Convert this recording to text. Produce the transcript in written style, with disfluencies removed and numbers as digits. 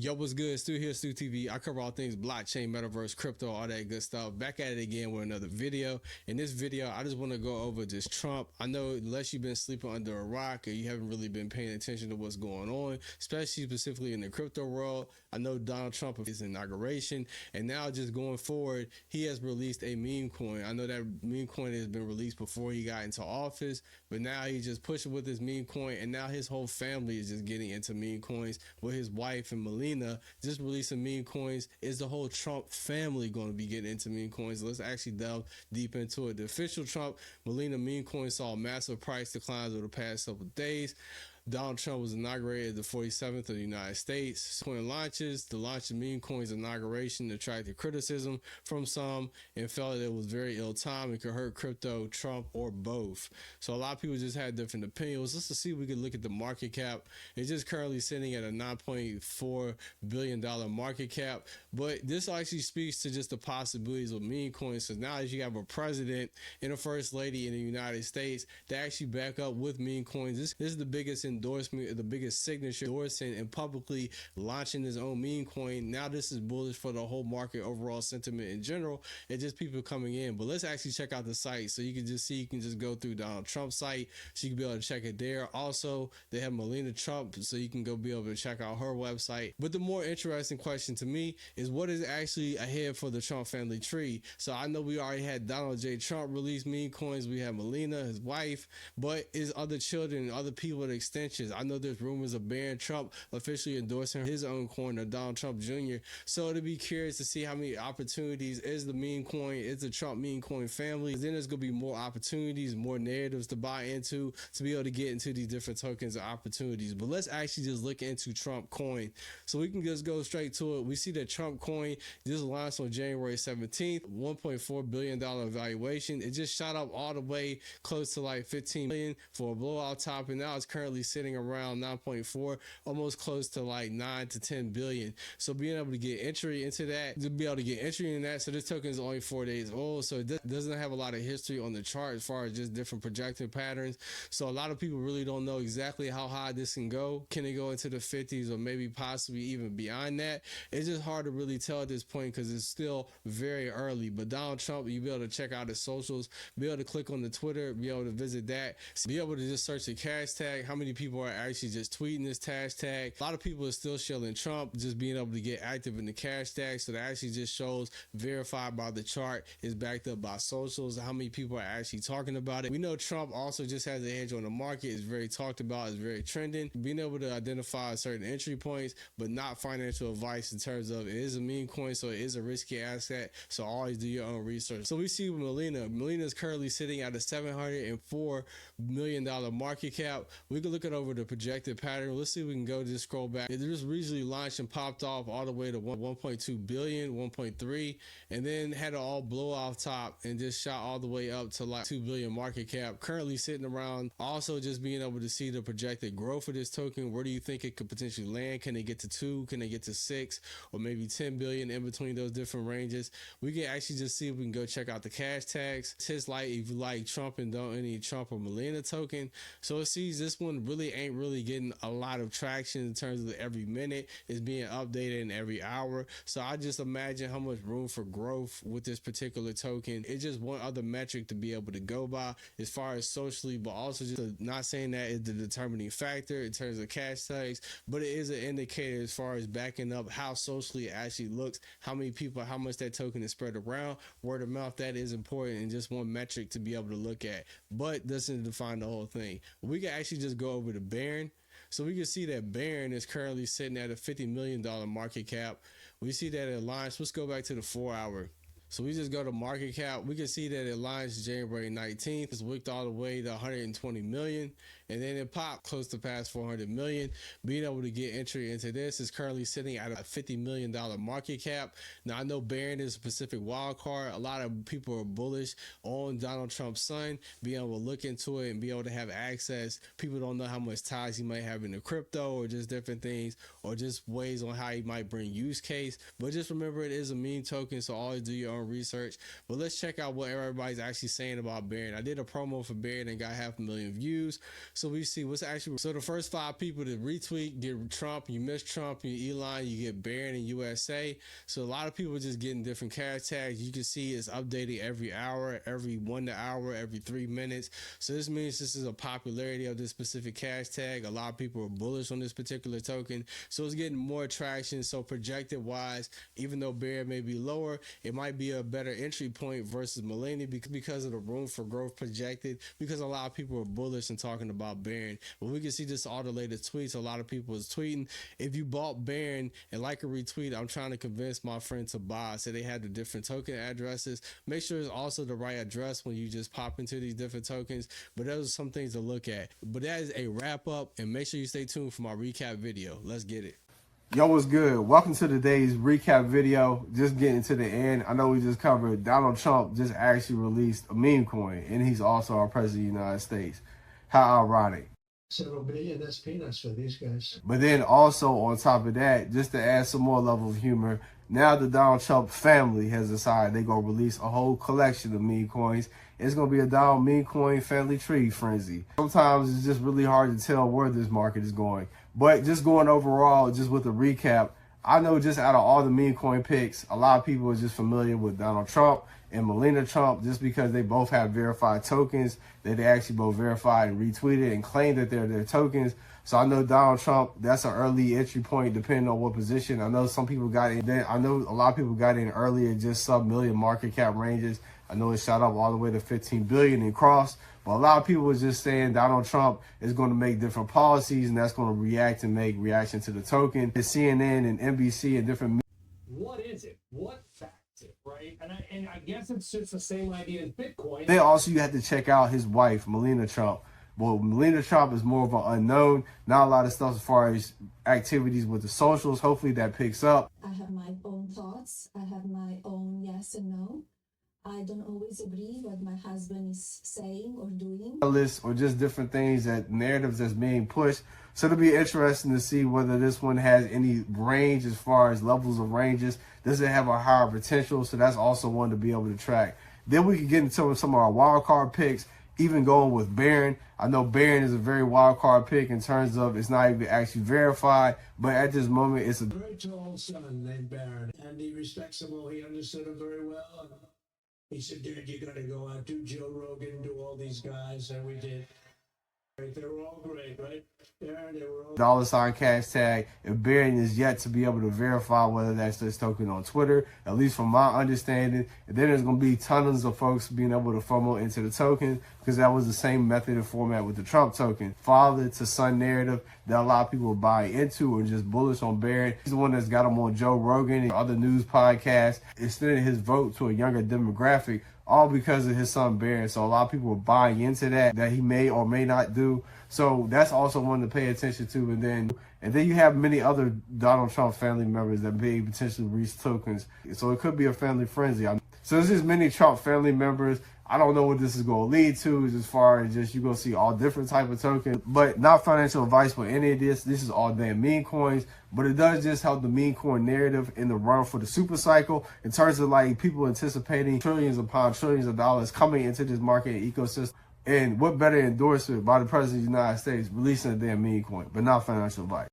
Yo, what's good? Stu here, Stu TV. I cover all things blockchain, metaverse, crypto, all that good stuff. Back at it again with another video. In this video, I just want to go over just Trump. I know unless you've been sleeping under a rock or you haven't really been paying attention to what's going on, especially specifically in the crypto world, I know Donald Trump is inauguration, and now just going forward, he has released a meme coin. I know that meme coin has been released before he got into office, but now he's just pushing with this meme coin, and now his whole family is just getting into meme coins with his wife and Melina just releasing meme coins. Is the whole Trump family going to be getting into meme coins? Let's actually delve deep into it. The official Trump Melina meme coin saw massive price declines over the past couple of days. Donald Trump was inaugurated the 47th of the United States. Coin launches. The launch of meme coins inauguration attracted criticism from some and felt that it was very ill-timed and could hurt crypto, Trump, or both. So a lot of people just had different opinions. Let's see if we could look at the market cap. It's just currently sitting at a $9.4 billion market cap. But this actually speaks to just the possibilities of meme coins. So now as you have a president and a first lady in the United States that actually back up with meme coins, this is the biggest endorsement, the biggest signature endorsing and publicly launching his own meme coin. Now this is bullish for the whole market overall sentiment in general and just people coming in. But let's actually check out the site so you can just see, you can just go through Donald Trump's site so you can be able to check it there. Also, they have Melina Trump so you can go be able to check out her website. But the more interesting question to me is what is actually ahead for the Trump family tree. So I know we already had Donald J. Trump release meme coins. We have Melina, his wife, but is other children, other people at extensions. I know there's rumors of Barron Trump officially endorsing his own coin, or Donald Trump Jr. So to be curious to see how many opportunities is the meme coin, is the Trump meme coin family. Then there's going to be more opportunities, more narratives to buy into to be able to get into these different tokens and opportunities. But let's actually just look into Trump coin. So we can just go straight to it. We see that Trump coin just launched on January 17th, $1.4 billion valuation. It just shot up all the way close to like 15 million for a blowout top, and now it's currently sitting around 9.4, almost close to like 9 to 10 billion. So being able to get entry into that, to be able to get entry in that, so this token is only 4 days old, so it doesn't have a lot of history on the chart as far as just different projecting patterns. So a lot of people really don't know exactly how high this can go. Can it go into the 50s or maybe possibly even beyond that? It's just hard to really tell at this point because it's still very early. But Donald Trump, you'll be able to check out his socials, be able to click on the Twitter, be able to visit that, be able to just search the hashtag, how many people are actually just tweeting this hashtag. A lot of people are still shilling Trump, just being able to get active in the hashtag. So that actually just shows verified by the chart, is backed up by socials, how many people are actually talking about it. We know Trump also just has a hedge on the market, is very talked about, is very trending. Being able to identify certain entry points, but not financial advice in terms of it is a meme coin, so it is a risky asset. So always do your own research. So we see Melina. Melina is currently sitting at a $704 million market cap. We can look at over the projected pattern. Let's see if we can go just scroll back. It just recently launched and popped off all the way to 1.2 billion, 1.3, and then had it all blow off top and just shot all the way up to like 2 billion market cap. Currently sitting around, also just being able to see the projected growth of this token. Where do you think it could potentially land? Can it get to 2? Can it get to 6? Or maybe 10 billion in between those different ranges? We can actually just see if we can go check out the cash tags. It's like if you like Trump and don't any Trump or Melina token. So it sees this one really ain't really getting a lot of traction in terms of every minute. It's being updated in every hour. So I just imagine how much room for growth with this particular token. It's just one other metric to be able to go by as far as socially, but also just not saying that is the determining factor in terms of cash tags, but it is an indicator as far as backing up how socially it actually looks, how many people, how much that token is spread around. Word of mouth, that is important and just one metric to be able to look at, but doesn't define the whole thing. We can actually just go over to Barron. So we can see that Barron is currently sitting at a $50 million market cap. We see that it launched. Let's go back to the 4-hour. So we just go to market cap. We can see that it launched January 19th. It's wicked all the way to 120 million. And then it popped close to past 400 million. Being able to get entry into this is currently sitting at a $50 million market cap. Now I know Barron is a Pacific wild card. A lot of people are bullish on Donald Trump's son. Being able to look into it and be able to have access. People don't know how much ties he might have in the crypto or just different things or just ways on how he might bring use case. But just remember it is a meme token. So always do your own research. But let's check out what everybody's actually saying about Barron. I did a promo for Barron and got 500,000 views. So we see what's actually, so the first 5 people to retweet get Trump, you miss Trump, you Elon, you get Barron in USA. So a lot of people just getting different cash tags. You can see it's updated every hour, every 1 hour, every 3 minutes. So this means this is a popularity of this specific cash tag. A lot of people are bullish on this particular token. So it's getting more traction. So projected wise, even though Barron may be lower, it might be a better entry point versus Melina because of the room for growth projected, because a lot of people are bullish and talking about Barron. But we can see just all the latest tweets. A lot of people is tweeting. If you bought Barron and like a retweet, I'm trying to convince my friend to buy. So they had the different token addresses. Make sure it's also the right address when you just pop into these different tokens. But those are some things to look at. But that is a wrap up, and make sure you stay tuned for my recap video. Let's get it. Yo, what's good? Welcome to today's recap video. Just getting to the end. I know we just covered Donald Trump just actually released a meme coin, and he's also our president of the United States. How ironic. Several billion, that's peanuts for these guys. But then also on top of that, just to add some more level of humor, now the Donald Trump family has decided they're going to release a whole collection of meme coins. It's going to be a Donald meme coin family tree frenzy. Sometimes it's just really hard to tell where this market is going. But just going overall, just with a recap, I know just out of all the meme coin picks, a lot of people are just familiar with Donald Trump and Melina Trump just because they both have verified tokens that they actually both verified and retweeted and claimed that they're their tokens. So I know Donald Trump, that's an early entry point depending on what position. I know some people got in. I know a lot of people got in earlier, just sub-million market cap ranges. I know it shot up all the way to 15 billion and crossed. But a lot of people were just saying Donald Trump is going to make different policies and that's going to react and make reaction to the token. The CNN and NBC and different. What is it? What fact it, right? And I guess it's just the same idea as Bitcoin. Then also you have to check out his wife, Melina Trump. Well, Melina Trump is more of an unknown. Not a lot of stuff as far as activities with the socials. Hopefully that picks up. I have my own thoughts. I have my own yes and no. I don't always agree what my husband is saying or doing. Or just different things, that narratives that's being pushed. So it'll be interesting to see whether this one has any range as far as levels of ranges. Does it have a higher potential? So that's also one to be able to track. Then we can get into some of our wild card picks, even going with Barron. I know Barron is a very wild card pick in terms of it's not even actually verified, but at this moment it's a very tall son named Barron, and he respects him all. He understood him very well. He said, "Dude, you got to go out, do Joe Rogan, do all these guys," and we did. They were all great, right? Yeah, they were all $ cash tag. If Barron is yet to be able to verify whether that's this token on Twitter, at least from my understanding. And then there's going to be tons of folks being able to funnel into the token because that was the same method and format with the Trump token. Father to son narrative that a lot of people are buying into or just bullish on Barron. He's the one that's got him on Joe Rogan and other news podcasts, extending his vote to a younger demographic, all because of his son Barron. So a lot of people are buying into that he may or may not do. So that's also one to pay attention to. And then you have many other Donald Trump family members that may potentially reach tokens. So it could be a family frenzy. So there's just many Trump family members. I don't know what this is going to lead to as far as just you're going to see all different type of tokens, but not financial advice for any of this. This is all damn meme coins, but it does just help the meme coin narrative in the run for the super cycle in terms of like people anticipating trillions upon trillions of dollars coming into this market and ecosystem. And what better endorsement by the president of the United States releasing a damn meme coin, but not financial advice.